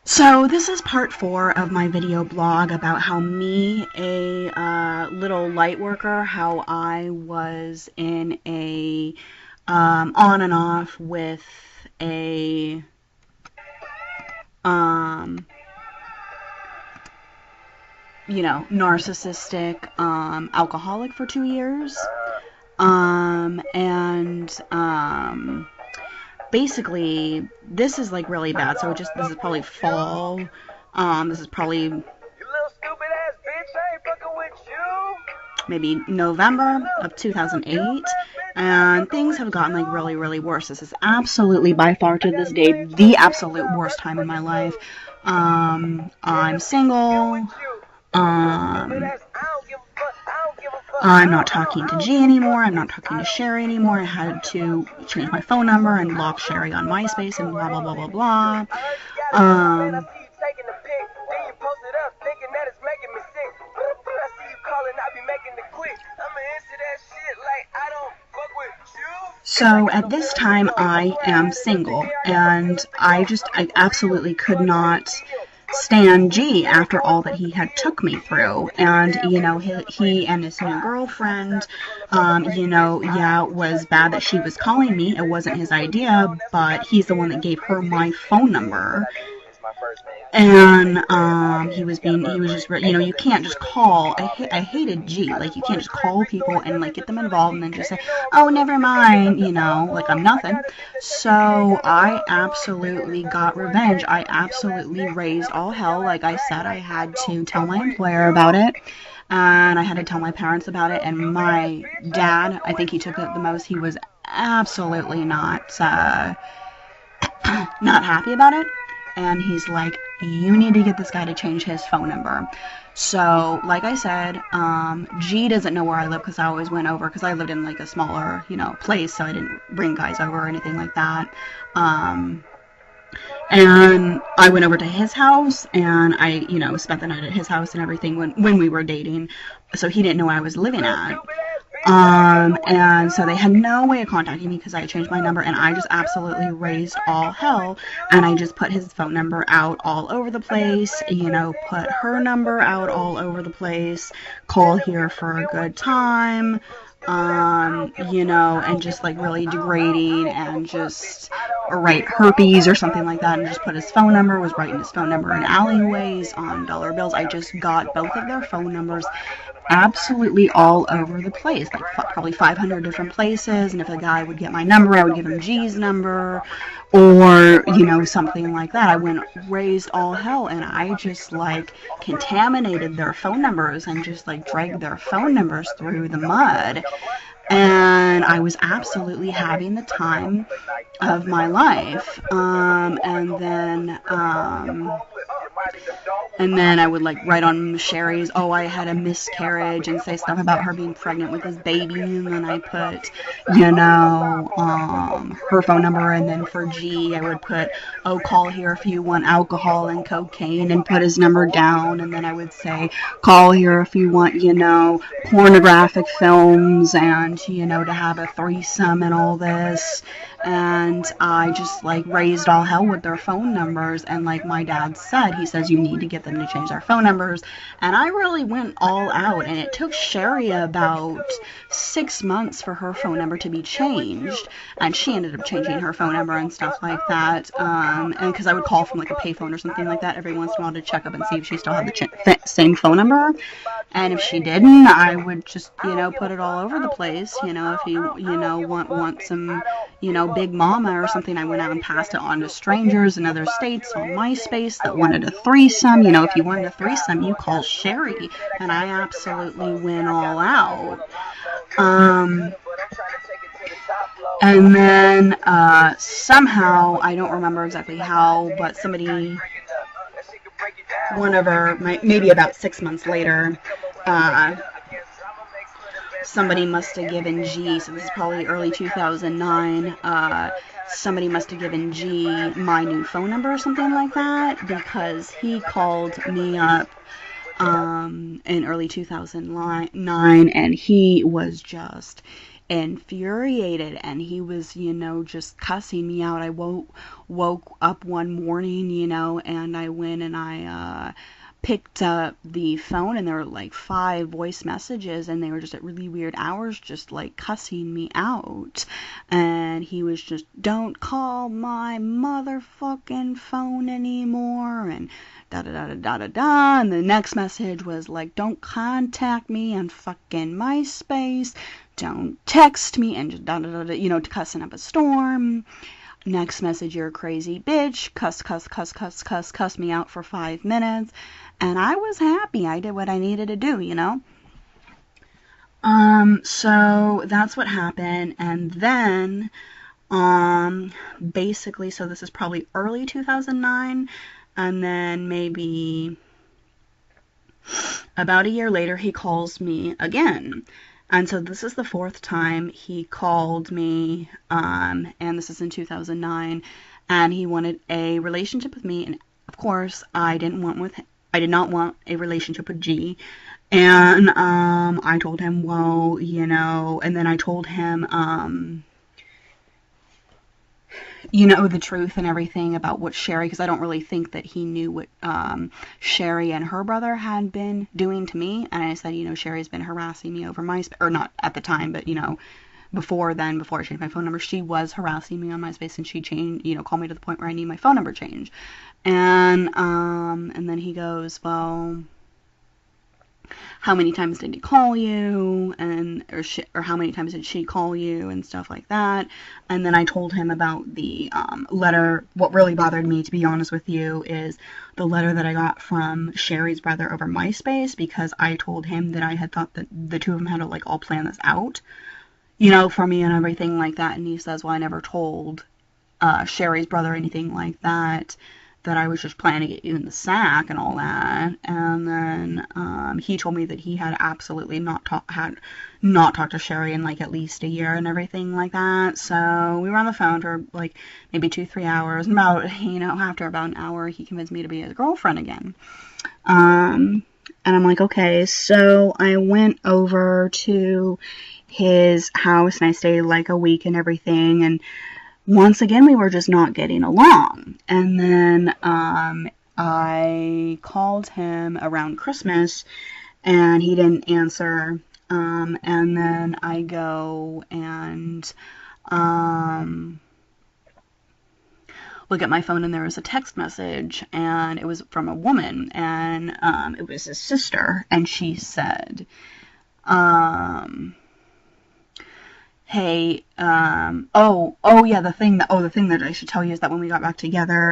So this is part 4 of my video blog about how me, a little light worker, how I was in a on and off with a narcissistic alcoholic for 2 years, basically, this is like really bad. So this is probably fall. This is probably maybe November of 2008, and things have gotten like really, really worse. This is absolutely by far to this day the absolute worst time in my life. I'm single. I'm not talking to G anymore. I'm not talking to Sherry anymore. I had to change my phone number and block Sherry on MySpace and blah, blah, blah, blah, blah. So at this time, I am single, and I absolutely could not stand G after all that he had took me through. And he and his new girlfriend, it was bad that she was calling me. It wasn't his idea, but he's the one that gave her my phone number. And he was just, you can't just call. I hated G. Like, you can't just call people and like get them involved and then just say, oh, never mind, like I'm nothing. So I absolutely got revenge. I absolutely raised all hell. Like I said, I had to tell my employer about it, and I had to tell my parents about it. And my dad, I think he took it the most. He was absolutely not happy about it. And he's like, you need to get this guy to change his phone number. So, like I said, G doesn't know where I live because I always went over, because I lived in like a smaller, place, so I didn't bring guys over or anything like that. And I went over to his house, and I, spent the night at his house and everything when we were dating. So he didn't know where I was living at. And so they had no way of contacting me because I had changed my number, and I just absolutely raised all hell, and I just put his phone number out all over the place, put her number out all over the place, call here for a good time, and just like really degrading, and just write herpes or something like that, and just put his phone number, was writing his phone number in alleyways, on dollar bills. I just got both of their phone numbers absolutely all over the place, like probably 500 different places. And if a guy would get my number, I would give him G's number, or something like that. I raised all hell, and I just like contaminated their phone numbers and just like dragged their phone numbers through the mud. And I was absolutely having the time of my life. And then I would like write on Sherry's, oh, I had a miscarriage, and say stuff about her being pregnant with this baby. And then I put, her phone number. And then for G, I would put, oh, call here if you want alcohol and cocaine, and put his number down. And then I would say, call here if you want, pornographic films, and, to have a threesome and all this. And I just like raised all hell with their phone numbers. And like my dad said, he says, you need to get them to change their phone numbers. And I really went all out, and it took Sherry about 6 months for her phone number to be changed, and she ended up changing her phone number and stuff like that. And because I would call from like a payphone or something like that every once in a while to check up and see if she still had the same phone number. And if she didn't, I would just put it all over the place. If you want some Big Mama or something, I went out and passed it on to strangers in other states on MySpace that wanted a threesome. If you wanted a threesome, you call Sherry. And I absolutely went all out. And then somehow, I don't remember exactly how, but maybe about 6 months later, somebody must have given G, so this is probably early 2009, somebody must have given G my new phone number or something like that, because he called me up in early 2009, and he was just infuriated, and he was, just cussing me out. I woke up one morning, and I went and I picked up the phone, and there were like 5 voice messages, and they were just at really weird hours, just like cussing me out. And he was just, don't call my motherfucking phone anymore, and da da da da da da da. And the next message was like, don't contact me on fucking MySpace, don't text me, and just da da da da, cussing up a storm. Next message, you're a crazy bitch, cuss me out for 5 minutes. And I was happy. I did what I needed to do, So that's what happened. And then, basically, so this is probably early 2009. And then maybe about a year later, he calls me again. And so this is the 4th time he called me, and this is in 2009, and he wanted a relationship with me. And of course, I did not want a relationship with G. And I told him, well, and then I told him, the truth and everything about what Sherry, because I don't really think that he knew what Sherry and her brother had been doing to me. And I said, Sherry's been harassing me over MySpace, or not at the time, but, before I changed my phone number, she was harassing me on MySpace, and she changed, called me to the point where I need my phone number changed. And then he goes, well, how many times did he call you, and or how many times did she call you, and stuff like that. And then I told him about the letter. What really bothered me, to be honest with you, is the letter that I got from Sherry's brother over MySpace, because I told him that I had thought that the two of them had to like all plan this out, for me and everything like that. And he says, well, I never told Sherry's brother anything like that I was just planning to get you in the sack and all that. And then he told me that he had absolutely not talked to Sherry in like at least a year and everything like that. So we were on the phone for like maybe 2-3 hours, and about after about an hour he convinced me to be his girlfriend again. And I'm like, okay. So I went over to his house and I stayed like a week and everything, and once again, we were just not getting along. And then I called him around Christmas, and he didn't answer. And then I go and look at my phone, and there was a text message, and it was from a woman, and it was his sister, and she said, hey, the thing that I should tell you is that when we got back together,